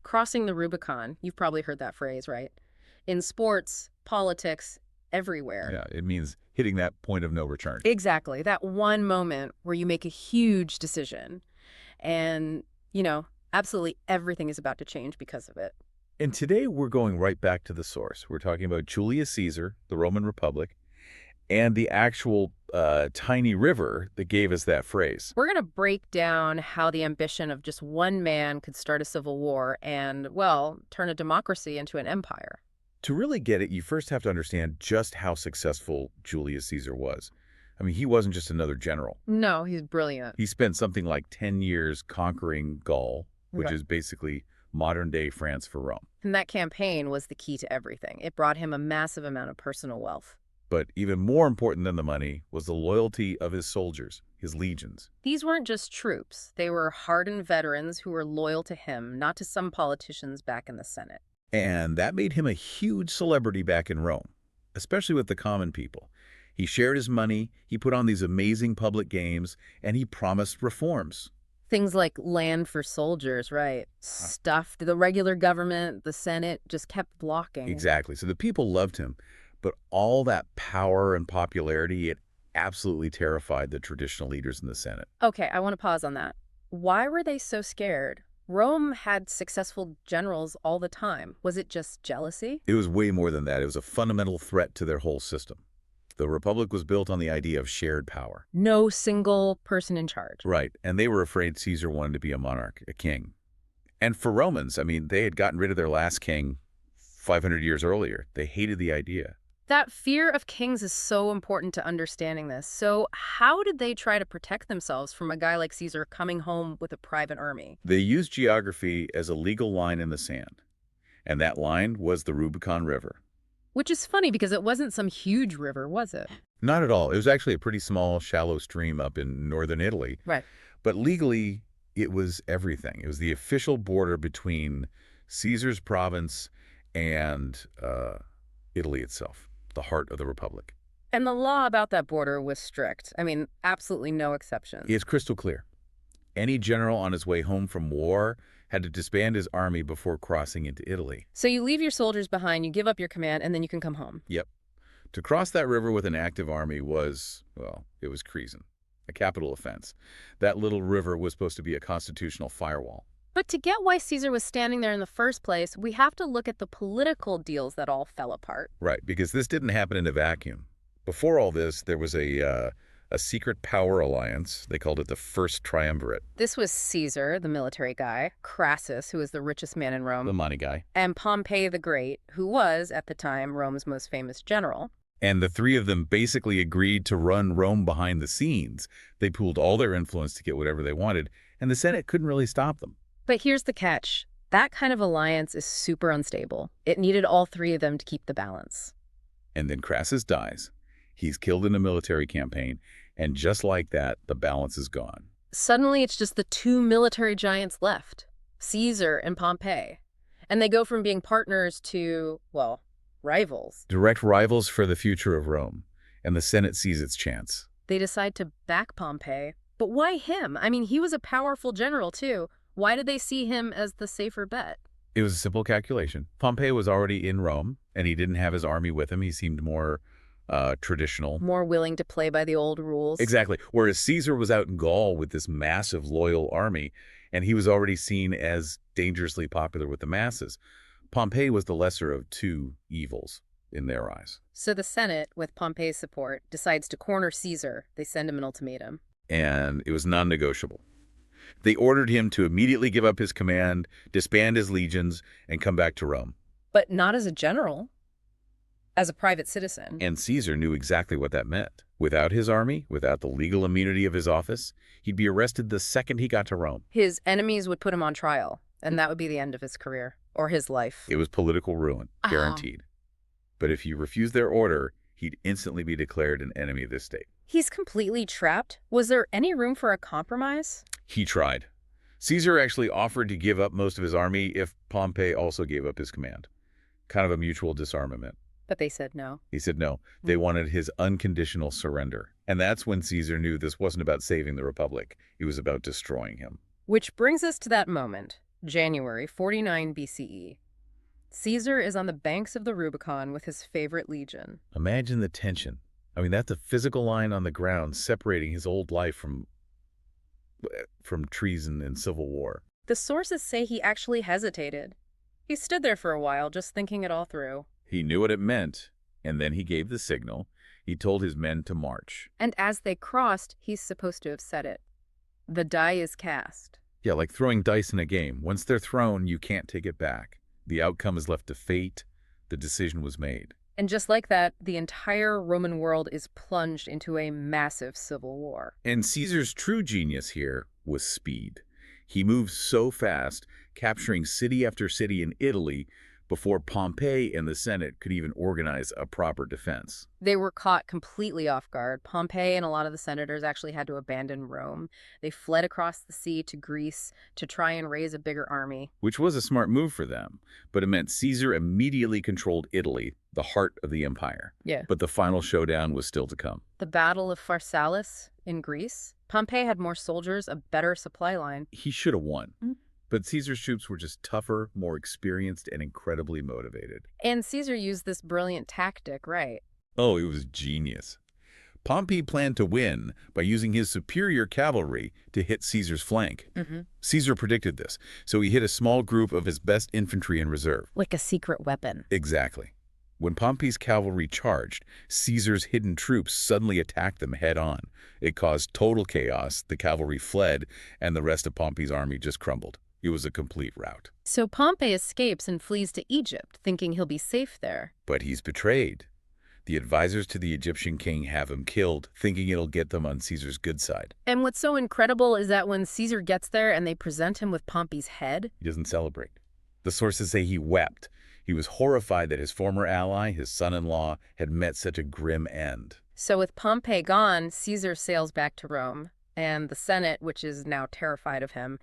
crossing the Rubicon. You've probably heard that phrase, right? In sports, politics, everywhere. Yeah, it means hitting that point of no return. Exactly. That one moment where you make a huge decision and, absolutely everything is about to change because of it. And today we're going right back to the source. We're talking about Julius Caesar, the Roman Republic, and the actual tiny river that gave us that phrase. We're going to break down how the ambition of just one man could start a civil war and, well, turn a democracy into an empire. To really get it, you first have to understand just how successful Julius Caesar was. I mean, he wasn't just another general. No, he's brilliant. He spent something like 10 years conquering Gaul, which Right. is basically modern-day France for Rome. And that campaign was the key to everything. It brought him a massive amount of personal wealth. But even more important than the money was the loyalty of his soldiers, his legions. These weren't just troops. They were hardened veterans who were loyal to him, not to some politicians back in the Senate. And that made him a huge celebrity back in Rome, especially with the common people. He shared his money, he put on these amazing public games, and he promised reforms. Things like land for soldiers, right? Stuffed the regular government, the Senate just kept blocking. Exactly. So the people loved him, but all that power and popularity, it absolutely terrified the traditional leaders in the Senate. Okay, I want to pause on that. Why were they so scared? Rome had successful generals all the time. Was it just jealousy? It was way more than that. It was a fundamental threat to their whole system. The Republic was built on the idea of shared power. No single person in charge. Right, and they were afraid Caesar wanted to be a monarch, a king. And for Romans, I mean, they had gotten rid of their last king 500 years earlier. They hated the idea. That fear of kings is so important to understanding this. So how did they try to protect themselves from a guy like Caesar coming home with a private army? They used geography as a legal line in the sand, and that line was the Rubicon River. Which is funny because it wasn't some huge river, was it? Not at all. It was actually a pretty small, shallow stream up in northern Italy. Right. But legally, it was everything. It was the official border between Caesar's province and Italy itself, the heart of the Republic. And the law about that border was strict. I mean, absolutely no exceptions. It's crystal clear. Any general on his way home from war had to disband his army before crossing into Italy. So you leave your soldiers behind, you give up your command, and then you can come home. Yep. To cross that river with an active army was, well, it was treason, a capital offense. That little river was supposed to be a constitutional firewall. But to get why Caesar was standing there in the first place, we have to look at the political deals that all fell apart. Right, because this didn't happen in a vacuum. Before all this, there was a secret power alliance. They called it the First Triumvirate. This was Caesar, the military guy, Crassus, who was the richest man in Rome, The money guy. and Pompey the Great, who was, at the time, Rome's most famous general. And the three of them basically agreed to run Rome behind the scenes. They pooled all their influence to get whatever they wanted, and the Senate couldn't really stop them. But here's the catch. That kind of alliance is super unstable. It needed all three of them to keep the balance. And then Crassus dies. He's killed in a military campaign, and just like that, the balance is gone. Suddenly, it's just the two military giants left, Caesar and Pompey. And they go from being partners to, well, rivals. Direct rivals for the future of Rome, and the Senate sees its chance. They decide to back Pompey. But why him? I mean, he was a powerful general, too. Why did they see him as the safer bet? It was a simple calculation. Pompey was already in Rome, and he didn't have his army with him. He seemed more traditional. More willing to play by the old rules. Exactly. Whereas Caesar was out in Gaul with this massive loyal army, and he was already seen as dangerously popular with the masses. Pompey was the lesser of two evils in their eyes. So the Senate, with Pompey's support, decides to corner Caesar. They send him an ultimatum. And it was non-negotiable. They ordered him to immediately give up his command, disband his legions, and come back to Rome. But not as a general. As a private citizen. And Caesar knew exactly what that meant. Without his army, without the legal immunity of his office, he'd be arrested the second he got to Rome. His enemies would put him on trial, and that would be the end of his career, or his life. It was political ruin, guaranteed. But if you refused their order, he'd instantly be declared an enemy of the state. He's completely trapped. Was there any room for a compromise? He tried. Caesar actually offered to give up most of his army if Pompey also gave up his command. Kind of a mutual disarmament. But they said no. He said no. They wanted his unconditional surrender. And that's when Caesar knew this wasn't about saving the Republic. It was about destroying him. Which brings us to that moment. January 49 BCE. Caesar is on the banks of the Rubicon with his favorite legion. Imagine the tension. I mean, that's a physical line on the ground separating his old life from treason and civil war. The sources say he actually hesitated. He stood there for a while, just thinking it all through. He knew what it meant, and then he gave the signal. He told his men to march. And as they crossed, he's supposed to have said it. The die is cast. Yeah, like throwing dice in a game. Once they're thrown, you can't take it back. The outcome is left to fate. The decision was made. And just like that, the entire Roman world is plunged into a massive civil war. And Caesar's true genius here was speed. He moved so fast, capturing city after city in Italy before Pompey and the Senate could even organize a proper defense. They were caught completely off guard. Pompey and a lot of the senators actually had to abandon Rome. They fled across the sea to Greece to try and raise a bigger army. Which was a smart move for them, but it meant Caesar immediately controlled Italy, the heart of the empire. Yeah. But the final showdown was still to come. The Battle of Pharsalus in Greece. Pompey had more soldiers, a better supply line. He should have won. But Caesar's troops were just tougher, more experienced, and incredibly motivated. And Caesar used this brilliant tactic, right? Oh, it was genius. Pompey planned to win by using his superior cavalry to hit Caesar's flank. Caesar predicted this, so he hit a small group of his best infantry in reserve. Like a secret weapon. Exactly. When Pompey's cavalry charged, Caesar's hidden troops suddenly attacked them head-on. It caused total chaos, the cavalry fled, and the rest of Pompey's army just crumbled. It was a complete rout. So Pompey escapes and flees to Egypt, thinking he'll be safe there. But he's betrayed. The advisors to the Egyptian king have him killed, thinking it'll get them on Caesar's good side. And what's so incredible is that when Caesar gets there and they present him with Pompey's head, He doesn't celebrate. The sources say he wept. He was horrified that his former ally, his son-in-law, had met such a grim end. so with Pompey gone, Caesar sails back to Rome, and the Senate, which is now terrified of him,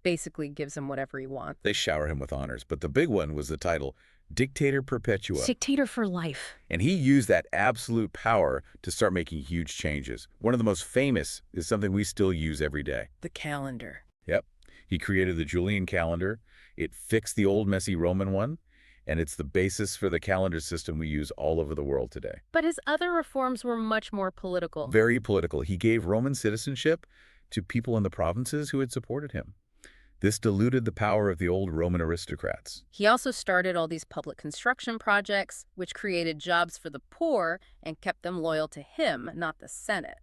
basically gives him whatever he wants. They shower him with honors, but the big one was the title, Dictator Perpetua. Dictator for life. And he used that absolute power to start making huge changes. One of the most famous is something we still use every day. The calendar. Yep. He created the Julian calendar. It fixed the old messy Roman one, and it's the basis for the calendar system we use all over the world today. But his other reforms were much more political. Very political. He gave Roman citizenship to people in the provinces who had supported him. This diluted the power of the old Roman aristocrats. He also started all these public construction projects, which created jobs for the poor and kept them loyal to him, not the Senate.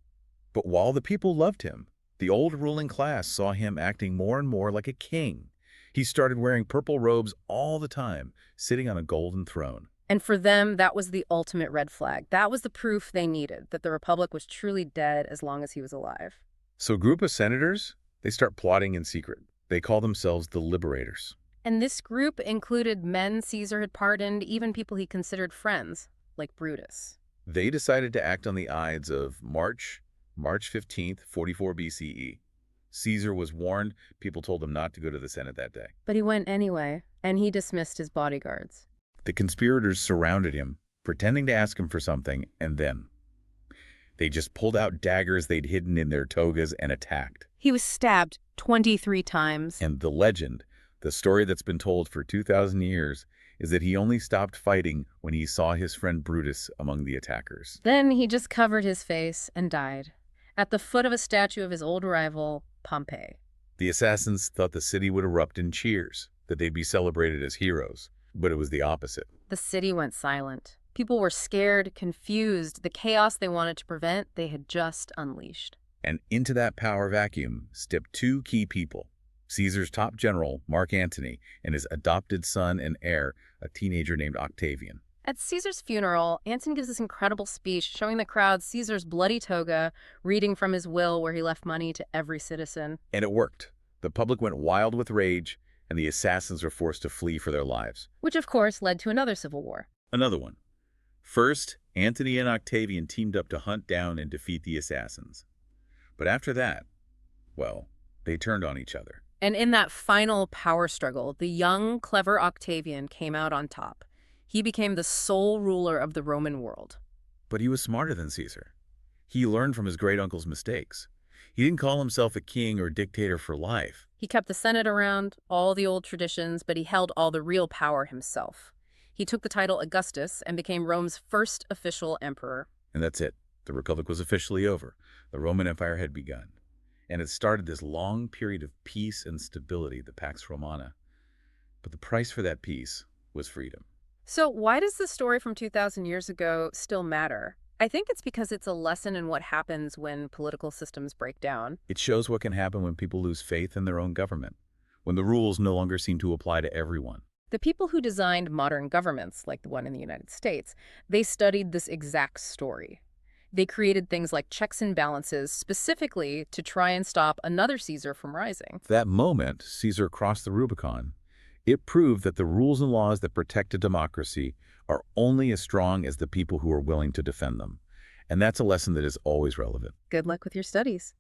But while the people loved him, the old ruling class saw him acting more and more like a king. He started wearing purple robes all the time, sitting on a golden throne. And for them, that was the ultimate red flag. That was the proof they needed, that the Republic was truly dead as long as he was alive. So a group of senators, they start plotting in secret. They call themselves the Liberators. And this group included men Caesar had pardoned, even people he considered friends, like Brutus. They decided to act on the ides of March 15th, 44 BCE. Caesar was warned. People told him not to go to the Senate that day. But he went anyway, and he dismissed his bodyguards. The conspirators surrounded him, pretending to ask him for something, and then they just pulled out daggers they'd hidden in their togas and attacked. He was stabbed 23 times. And the legend, the story that's been told for 2,000 years, is that he only stopped fighting when he saw his friend Brutus among the attackers. Then he just covered his face and died, at the foot of a statue of his old rival, Pompey. The assassins thought the city would erupt in cheers, that they'd be celebrated as heroes, but it was the opposite. The city went silent. People were scared, confused. The chaos they wanted to prevent, they had just unleashed. And into that power vacuum stepped two key people, Caesar's top general, Mark Antony, and his adopted son and heir, a teenager named Octavian. At Caesar's funeral, Antony gives this incredible speech showing the crowd Caesar's bloody toga, reading from his will where he left money to every citizen. And it worked. The public went wild with rage, and the assassins were forced to flee for their lives. Which, of course, led to another civil war. Another one. First, Antony and Octavian teamed up to hunt down and defeat the assassins. But after that, well, they turned on each other. And in that final power struggle, the young, clever Octavian came out on top. He became the sole ruler of the Roman world. But he was smarter than Caesar. He learned from his great-uncle's mistakes. He didn't call himself a king or dictator for life. He kept the Senate around, all the old traditions, but he held all the real power himself. He took the title Augustus and became Rome's first official emperor. And that's it. The Republic was officially over. The Roman Empire had begun. And it started this long period of peace and stability, the Pax Romana. But the price for that peace was freedom. So why does the story from 2,000 years ago still matter? I think it's because it's a lesson in what happens when political systems break down. It shows what can happen when people lose faith in their own government, when the rules no longer seem to apply to everyone. The people who designed modern governments, like the one in the United States, they studied this exact story. They created things like checks and balances specifically to try and stop another Caesar from rising. That moment Caesar crossed the Rubicon, it proved that the rules and laws that protect a democracy are only as strong as the people who are willing to defend them. And that's a lesson that is always relevant. Good luck with your studies.